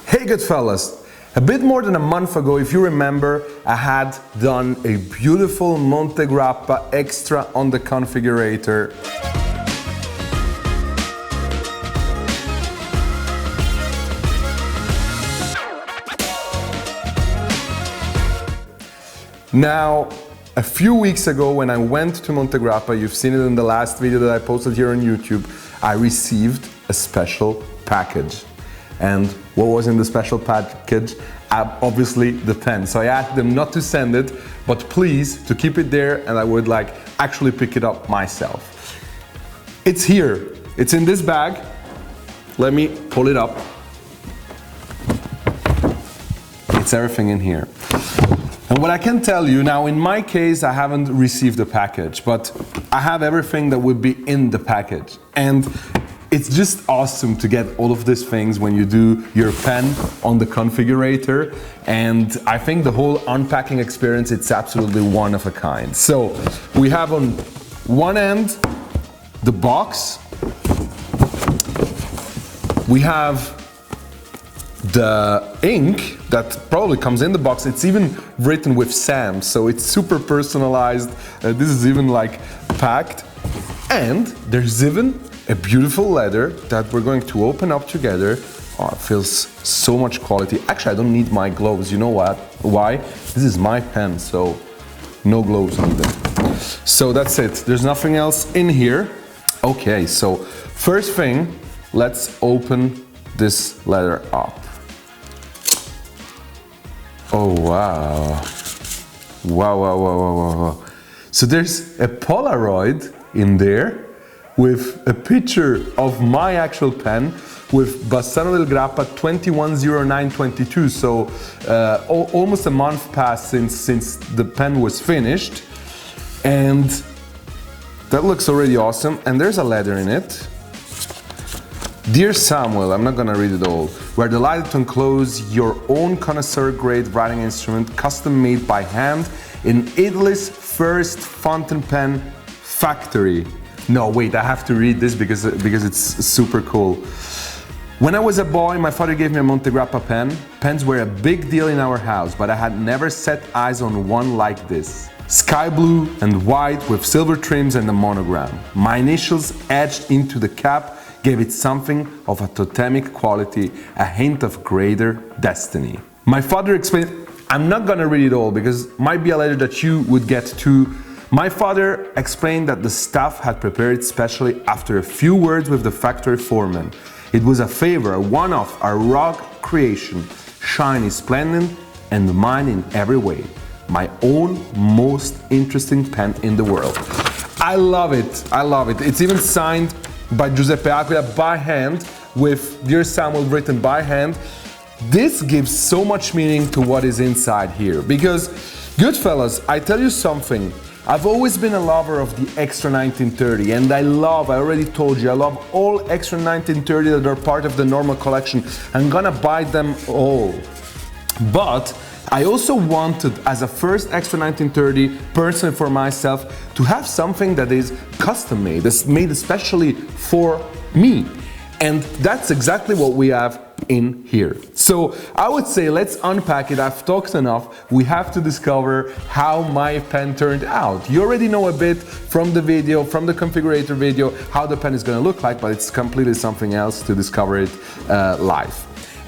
Hey Goodfellas! A bit more than a month ago, if you remember, I had done a beautiful Montegrappa Extra on the Configurator. Now, a few weeks ago when I went to Montegrappa, you've seen it in the last video that I posted here on YouTube, I received a special package. And what was in the special package? Obviously the pen. So I asked them not to send it, but please to keep it there, and I would like actually pick it up myself. It's here. It's in this bag. Let me pull it up. It's everything in here. And what I can tell you now, in my case, I haven't received the package, but I have everything that would be in the package. And it's just awesome to get all of these things when you do your pen on the Configurator. And I think the whole unpacking experience, it's absolutely one of a kind. So we have on one end the box. We have the ink that probably comes in the box. It's even written with Sam, so it's super personalized. This is even like packed. And there's even a beautiful letter that we're going to open up together. Oh, it feels so much quality. Actually, I don't need my gloves. You know what? Why? This is my pen, so no gloves needed. So that's it. There's nothing else in here. Okay, so first thing, let's open this letter up. Oh, wow. Wow, wow, wow, wow, wow, wow. So there's a Polaroid in there with a picture of my actual pen with Bespoke Montegrappa 210922. So almost a month passed since the pen was finished. And that looks already awesome. And there's a letter in it. Dear Samuel, I'm not gonna read it all. We're delighted to enclose your own connoisseur-grade writing instrument, custom made by hand in Italy's first fountain pen factory. No, wait, I have to read this because it's super cool. When I was a boy, my father gave me a Montegrappa pen. Pens were a big deal in our house, but I had never set eyes on one like this. Sky blue and white with silver trims and a monogram. My initials etched into the cap gave it something of a totemic quality, a hint of greater destiny. My father explained, I'm not gonna read it all because it might be a letter that you would get too. My father explained that the staff had prepared specially after a few words with the factory foreman. It was a favor, a one-off, a raw creation, shiny, splendid, and mine in every way. My own most interesting pen in the world. I love it, I love it. It's even signed by Giuseppe Aquila by hand with Dear Samuel written by hand. This gives so much meaning to what is inside here because, Goodfellas, I tell you something. I've always been a lover of the Extra 1930, and I already told you, I love all Extra 1930 that are part of the normal collection. I'm gonna buy them all. But I also wanted, as a first Extra 1930 person for myself, to have something that is custom made, that's made especially for me. And that's exactly what we have in here. So I would say let's unpack it. I've talked enough. We have to discover how my pen turned out. You already know a bit from the video, from the Configurator video, how the pen is going to look like, but it's completely something else to discover it live.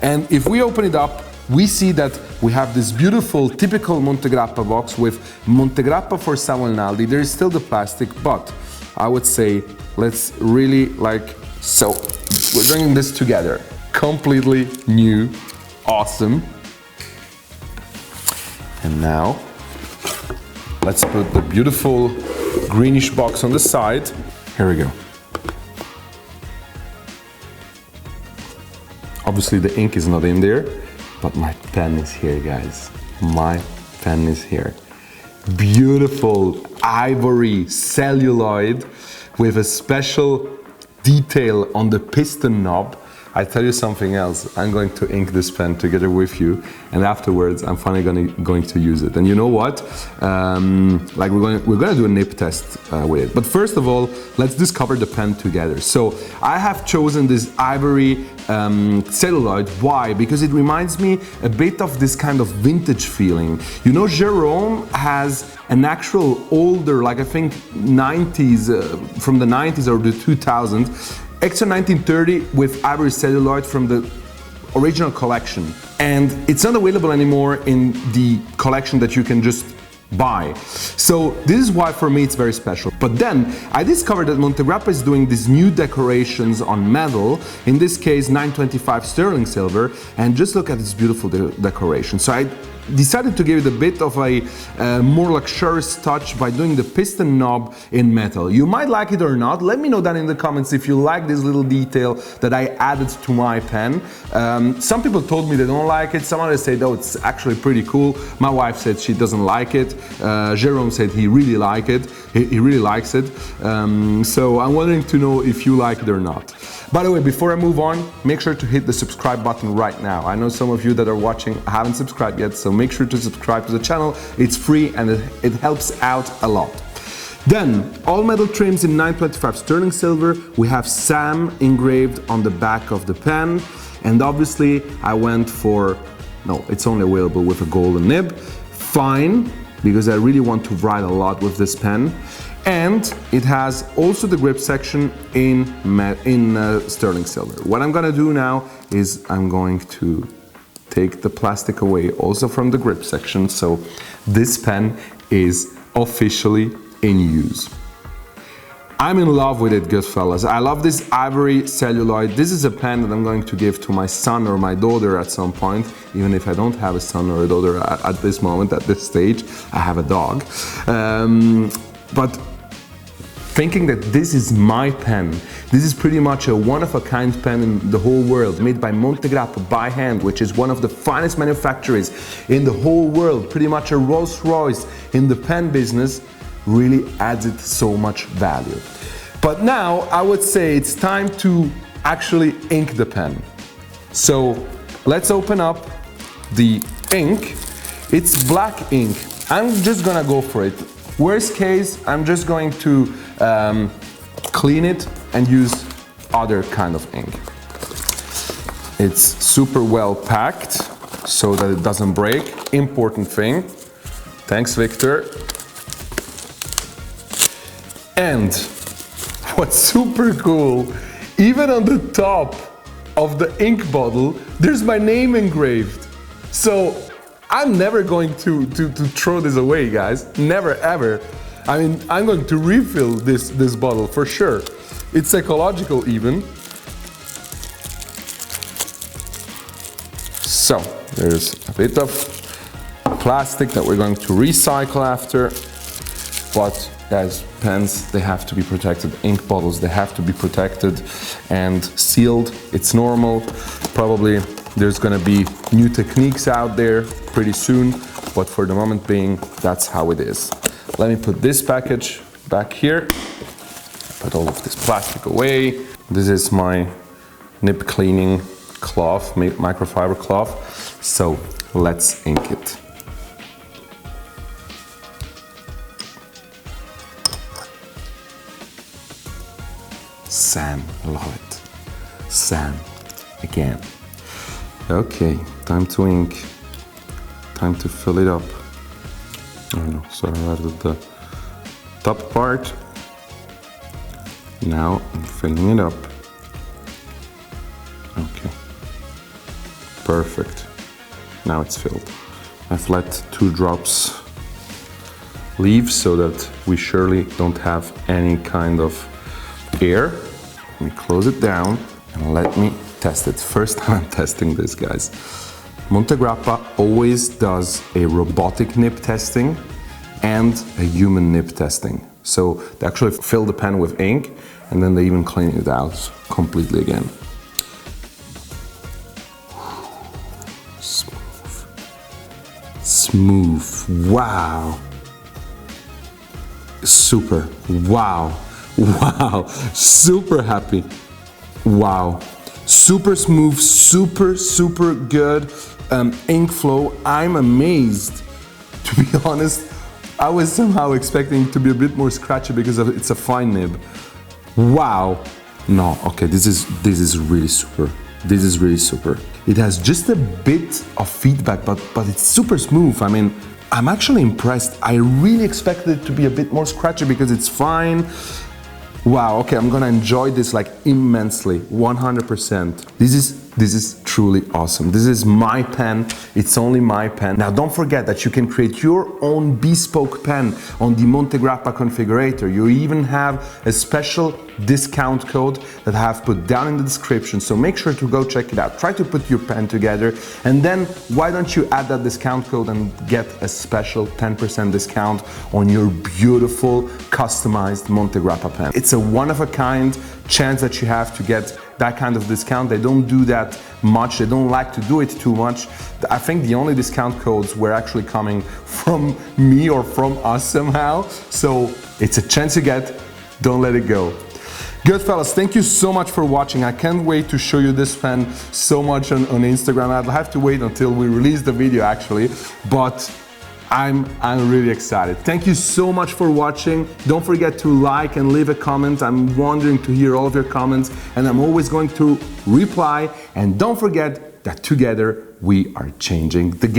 And if we open it up, we see that we have this beautiful typical Montegrappa box with Montegrappa for Samuel Naldi. There is still the plastic, but I would say let's really so we're bringing this together. Completely new, awesome. And now let's put the beautiful greenish box on the side. Here we go. Obviously the ink is not in there, but my pen is here, guys. My pen is here. Beautiful ivory celluloid with a special detail on the piston knob. I tell you something else. I'm going to ink this pen together with you, and afterwards I'm finally going to use it. And you know what? Like we're gonna do a nib test with it. But first of all, let's discover the pen together. So I have chosen this ivory celluloid. Why? Because it reminds me a bit of this kind of vintage feeling. You know, Jerome has an actual older, like I think 90s, from the 90s or the 2000s, Extra 1930 with ivory celluloid from the original collection. And it's not available anymore in the collection that you can just buy. So this is why for me it's very special. But then I discovered that Montegrappa is doing these new decorations on metal, in this case 925 sterling silver, and just look at this beautiful decoration. So I decided to give it a bit of a more luxurious touch by doing the piston knob in metal. You might like it or not. Let me know down in the comments if you like this little detail that I added to my pen. Some people told me they don't like it. Some others said, oh, it's actually pretty cool. My wife said she doesn't like it. Jerome said he really likes it. He really likes it. So I'm wondering to know if you like it or not. By the way, before I move on, make sure to hit the subscribe button right now. I know some of you that are watching haven't subscribed yet, so make sure to subscribe to the channel. It's free and it helps out a lot. Then, all metal trims in 925 sterling silver. We have Sam engraved on the back of the pen. And obviously, I went for, no, it's only available with a golden nib. Fine, because I really want to write a lot with this pen. And it has also the grip section in sterling silver. What I'm gonna do now is I'm going to take the plastic away also from the grip section, so this pen is officially in use. I'm in love with it, Goodfellas. I love this ivory celluloid. This is a pen that I'm going to give to my son or my daughter at some point, even if I don't have a son or a daughter at this moment, at this stage. I have a dog. But thinking that this is my pen, this is pretty much a one-of-a-kind pen in the whole world, made by Montegrappa by hand, which is one of the finest manufacturers in the whole world, pretty much a Rolls-Royce in the pen business, really adds it so much value. But now I would say it's time to actually ink the pen. So let's open up the ink. It's black ink. I'm just gonna go for it. Worst case, I'm just going to clean it and use other kind of ink. It's super well packed so that it doesn't break. Important thing. Thanks, Victor. And what's super cool, even on the top of the ink bottle, there's my name engraved. So I'm never going to throw this away, guys. Never, ever. I mean, I'm going to refill this bottle for sure. It's ecological even. So, there's a bit of plastic that we're going to recycle after. But, guys, pens, they have to be protected. Ink bottles, they have to be protected and sealed. It's normal. Probably there's gonna be new techniques out there pretty soon, but for the moment being, that's how it is. Let me put this package back here, put all of this plastic away. This is my nib cleaning cloth, microfiber cloth. So let's ink it. Sam, love it. Sam, again. Okay, time to ink. Time to fill it up. Oh no, sorry, I added the top part. Now I'm filling it up. Okay. Perfect. Now it's filled. I've let 2 drops leave so that we surely don't have any kind of air. Let me close it down and let me test it. First time I'm testing this, guys. Montegrappa always does a robotic nib testing and a human nib testing. So they actually fill the pen with ink and then they even clean it out completely again. Smooth. Smooth. Wow. Super. Wow. Wow. Super happy. Wow. Super smooth, super good ink flow. I'm amazed, to be honest. I was somehow expecting it to be a bit more scratchy because it's a fine nib. Wow. No, okay, this is really super. This is really super. It has just a bit of feedback, but it's super smooth. I mean, I'm actually impressed. I really expected it to be a bit more scratchy because it's fine. Wow, okay, I'm gonna enjoy this like immensely, 100%. This is truly awesome. This is my pen, it's only my pen. Now don't forget that you can create your own bespoke pen on the Montegrappa Configurator. You even have a special discount code that I have put down in the description, so make sure to go check it out. Try to put your pen together, and then why don't you add that discount code and get a special 10% discount on your beautiful customized Montegrappa pen. It's a one-of-a-kind chance that you have to get that kind of discount. They don't do that much, they don't like to do it too much. I think the only discount codes were actually coming from me or from us somehow, so it's a chance you get, don't let it go. Goodfellas, thank you so much for watching. I can't wait to show you this pen so much on Instagram. I'll have to wait until we release the video actually, but I'm really excited. Thank you so much for watching. Don't forget to like and leave a comment. I'm wondering to hear all of your comments, and I'm always going to reply. And don't forget that together we are changing the game.